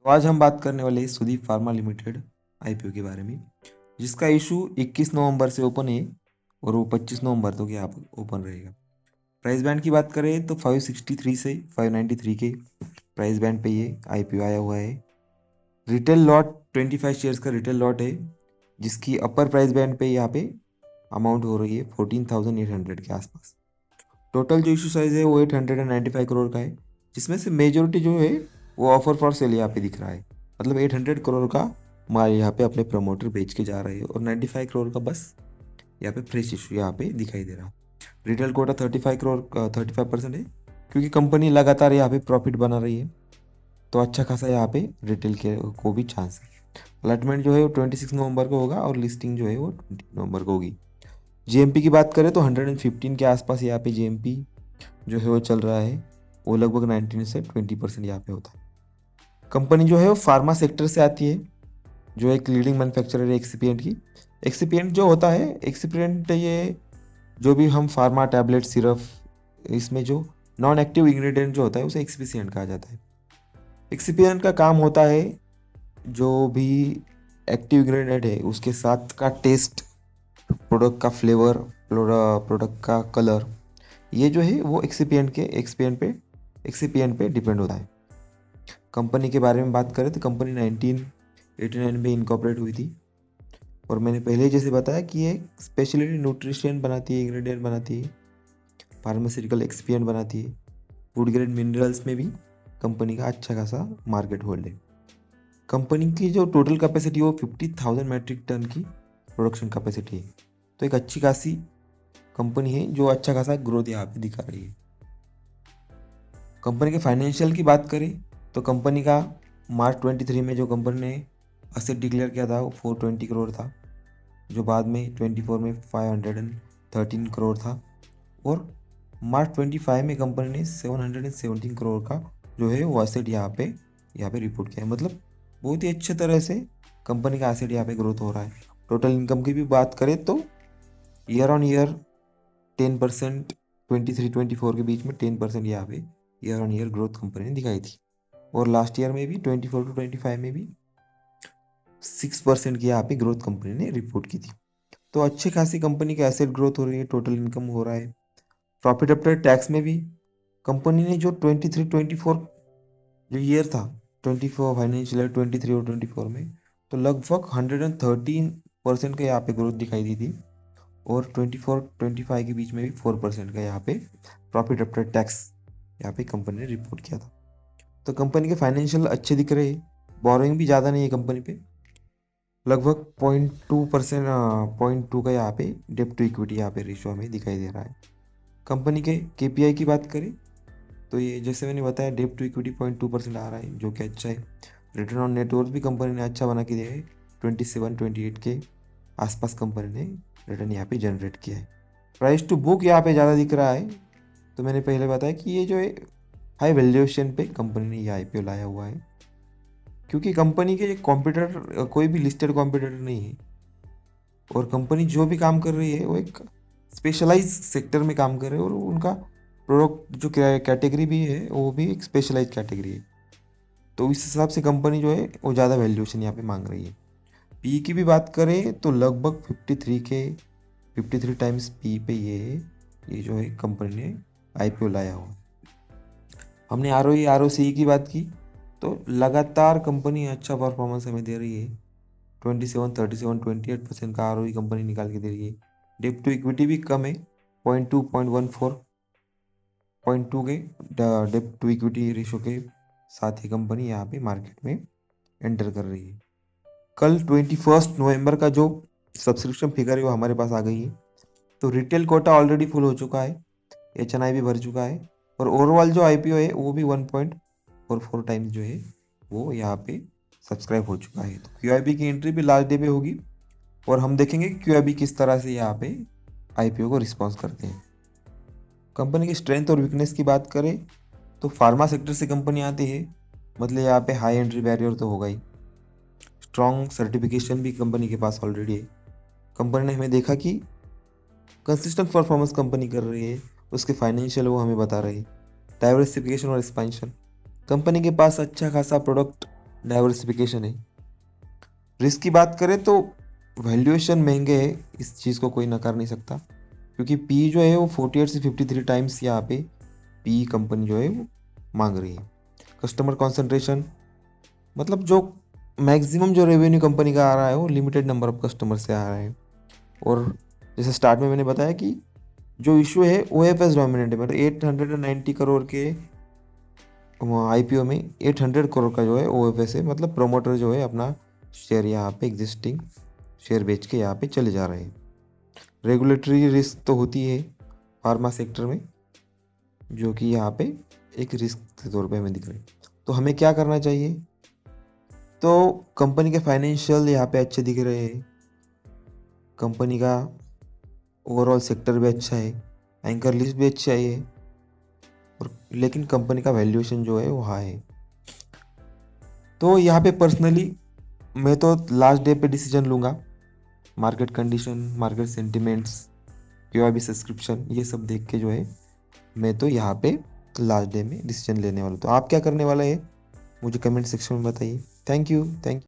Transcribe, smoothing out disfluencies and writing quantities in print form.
तो आज हम बात करने वाले हैं सुदीप फार्मा लिमिटेड आईपीओ के बारे में, जिसका इशू 21 नवंबर से ओपन है और वो 25 नवंबर तक यहाँ पर ओपन रहेगा। प्राइस बैंड की बात करें तो 563 से 593 के प्राइस बैंड पे ये आईपीओ आया हुआ है। रिटेल लॉट 25 शेयर्स का रिटेल लॉट है, जिसकी अपर प्राइस बैंड पे यहाँ पे अमाउंट हो रही है 14,800 के आसपास। टोटल जो इशू साइज है वो 895 करोड़ का है, जिसमें से मेजोरिटी जो है वो ऑफर फॉर सेल यहाँ पे दिख रहा है। मतलब 800 करोड़ का माल यहाँ पे अपने प्रमोटर बेच के जा रहे हैं और 95 करोड़ का बस यहाँ पे फ्रेश इशू यहाँ पे दिखाई दे रहा है। रिटेल कोटा 35 करोड़ 35% है, क्योंकि कंपनी लगातार यहाँ पे प्रॉफिट बना रही है, तो अच्छा खासा यहाँ पे रिटेल के को भी चांस है। अलॉटमेंट जो है वो 26 नवंबर को होगा और लिस्टिंग जो है वो 20 नवंबर को होगी। जीएमपी की बात करें तो 115 के आसपास यहाँ पे जीएमपी जो है वो चल रहा है। वो लगभग 19 से 20% यहाँ पे होता है। कंपनी जो है वो फार्मा सेक्टर से आती है, जो एक लीडिंग मैन्युफैक्चरर है एक्सीपिएंट की। एक्सीपिएंट जो होता है, एक्सीपिएंट ये जो भी हम फार्मा टैबलेट सिरप, इसमें जो नॉन एक्टिव इंग्रेडिएंट जो होता है उसे एक्सीपिएंट कहा जाता है। एक्सीपिएंट का काम होता है जो भी एक्टिव इंग्रेडिएंट है उसके साथ का टेस्ट, प्रोडक्ट का फ्लेवर, प्रोडक्ट का कलर, ये जो है वो एक्सीपिएंट पे डिपेंड होता है। कंपनी के बारे में बात करें तो कंपनी 1989 में इनकॉर्पोरेट हुई थी और मैंने पहले जैसे बताया कि ये स्पेशलिटी न्यूट्रिशन बनाती है, इंग्रेडिएंट बनाती है, फार्मास्यूटिकल एक्सपिएंट बनाती है। फूड ग्रेड मिनरल्स में भी कंपनी का अच्छा खासा मार्केट होल्ड है। कंपनी की जो टोटल कैपेसिटी वो 50,000 मैट्रिक टन की प्रोडक्शन कैपेसिटी है। तो एक अच्छी खासी कंपनी है जो अच्छा खासा ग्रोथ यहाँ पे दिखा रही है। कंपनी के फाइनेंशियल की बात करें तो कंपनी का मार्च 23 में जो कंपनी ने असेट डिक्लेयर किया था वो 420 करोड़ था, जो बाद में 24 में 513 करोड़ था, और मार्च 25 में कंपनी ने 717 करोड़ का जो है वो असेट यहाँ पे रिपोर्ट किया है। मतलब बहुत ही अच्छे तरह से कंपनी का एसेट यहाँ पे ग्रोथ हो रहा है। टोटल इनकम की भी बात करें तो ईयर ऑन ईयर 10%, 23-24 के बीच में 10% यहाँ पे year on year growth company ने दिखाई थी, और लास्ट ईयर में भी 24-25 में भी 6% की यहाँ पे ग्रोथ कंपनी ने रिपोर्ट की थी। तो अच्छी खासी कंपनी का एसेट ग्रोथ हो रही है, टोटल इनकम हो रहा है। प्रॉफिट आफ्टर टैक्स में भी कंपनी ने जो 23-24 जो ईयर था, 24 फाइनेंशियल ईयर 23 और 24 में, तो लगभग 113% का यहाँ पे ग्रोथ दिखाई दी थी, और 24-25 के बीच में भी 4% का यहाँ पे प्रॉफिट आफ्टर टैक्स यहाँ पे कंपनी ने रिपोर्ट किया था। तो कंपनी के फाइनेंशियल अच्छे दिख रहे हैं। बोरोइंग भी ज़्यादा नहीं है कंपनी पे, लगभग 0.2%, 0.2 का यहाँ पे डेप्ट टू इक्विटी यहाँ पे रेशो हमें दिखाई दे रहा है। कंपनी के केपीआई की बात करें तो ये जैसे मैंने बताया डेप्ट टू इक्विटी 0.2% आ रहा है, जो कि अच्छा है। रिटर्न ऑन नेटवर्थ भी कंपनी ने अच्छा बना के दिया है, 27-28 के आसपास कंपनी ने रिटर्न यहाँ पे जनरेट किया है। प्राइस टू बुक यहाँ पे ज़्यादा दिख रहा है, तो मैंने पहले बताया कि ये जो है हाई वैल्यूएशन पे कंपनी ने ये आईपीओ लाया हुआ है, क्योंकि कंपनी के कॉम्पिटिटर कोई भी लिस्टेड कॉम्पिटिटर नहीं है, और कंपनी जो भी काम कर रही है वो एक स्पेशलाइज सेक्टर में काम कर रहे हैं, और उनका प्रोडक्ट जो कैटेगरी भी है वो भी एक स्पेशलाइज कैटेगरी है। तो इस हिसाब से कंपनी जो है वो ज़्यादा वैल्यूएशन यहाँ पे मांग रही है। पी की भी बात करें तो लगभग 53 टाइम्स पी पे ये जो है कंपनी ने आईपीओ लाया हुआ। हमने आर की बात की तो लगातार कंपनी अच्छा परफॉर्मेंस हमें दे रही है। 27, 37, 28% का आर कंपनी निकाल के दे रही है। डेप्ट टू इक्विटी भी कम है, 0.2, 0.14, 0.2 के डेप्ट टू इक्विटी रेशो के साथ ही कंपनी यहाँ पे मार्केट में एंटर कर रही है। कल 21 नवंबर का जो सब्सक्रिप्शन फिगर है वो हमारे पास आ गई है। तो रिटेल कोटा ऑलरेडी फुल हो चुका है, एचएनआई भी भर चुका है, और ओवरऑल जो आईपीओ है वो भी 1.44 टाइम्स जो है वो यहाँ पे सब्सक्राइब हो चुका है। तो क्यूआईबी की एंट्री भी लास्ट डे पे होगी, और हम देखेंगे कि क्यूआईबी किस तरह से यहाँ पे आईपीओ को रिस्पॉन्स करते हैं। कंपनी की स्ट्रेंथ और वीकनेस की बात करें तो फार्मा सेक्टर से कंपनी आती है, मतलब यहाँ पे हाई एंट्री बैरियर तो होगा ही। स्ट्रॉन्ग सर्टिफिकेशन भी कंपनी के पास ऑलरेडी है। कंपनी ने हमें देखा कि कंसिस्टेंट परफॉर्मेंस कंपनी कर रही है, उसके फाइनेंशियल वो हमें बता रही है। डाइवर्सिफिकेशन और एक्सपेंशन, कंपनी के पास अच्छा खासा प्रोडक्ट डाइवर्सिफिकेशन है। रिस्क की बात करें तो वैल्यूएशन महंगे है, इस चीज़ को कोई नकार नहीं सकता, क्योंकि पी जो है वो 48 से 53 टाइम्स यहाँ पे पी कंपनी जो है वो मांग रही है। कस्टमर कॉन्सेंट्रेशन मतलब जो मैक्सिमम जो रेवेन्यू कंपनी का आ रहा है वो लिमिटेड नंबर ऑफ कस्टमर से आ रहा है। और जैसे स्टार्ट में मैंने बताया कि जो इशू है OFS डोमिनेंट है, मतलब 890 करोड़ के IPO में 800 करोड़ का जो है OFS है, मतलब प्रोमोटर जो है अपना शेयर यहाँ पे एग्जिस्टिंग शेयर बेच के यहाँ पे चले जा रहे हैं। रेगुलेटरी रिस्क तो होती है फार्मा सेक्टर में, जो कि यहाँ पे एक रिस्क के तौर पे हमें दिख रही है। तो हमें क्या करना चाहिए? तो कंपनी के फाइनेंशियल यहाँ पे अच्छे दिख रहे हैं, कंपनी का ओवरऑल सेक्टर भी अच्छा है, एंकर लिस्ट भी अच्छा है, और लेकिन कंपनी का वैल्यूएशन जो है वो हाई है। तो यहाँ पे पर्सनली मैं तो लास्ट डे पे डिसीजन लूँगा, market condition, market sentiments, QIB subscription, ये सब देख के जो है मैं तो यहाँ पे लास्ट डे में डिसीजन लेने वाला हूँ। तो आप क्या करने वाला है मुझे कमेंट सेक्शन में बताइए। Thank you.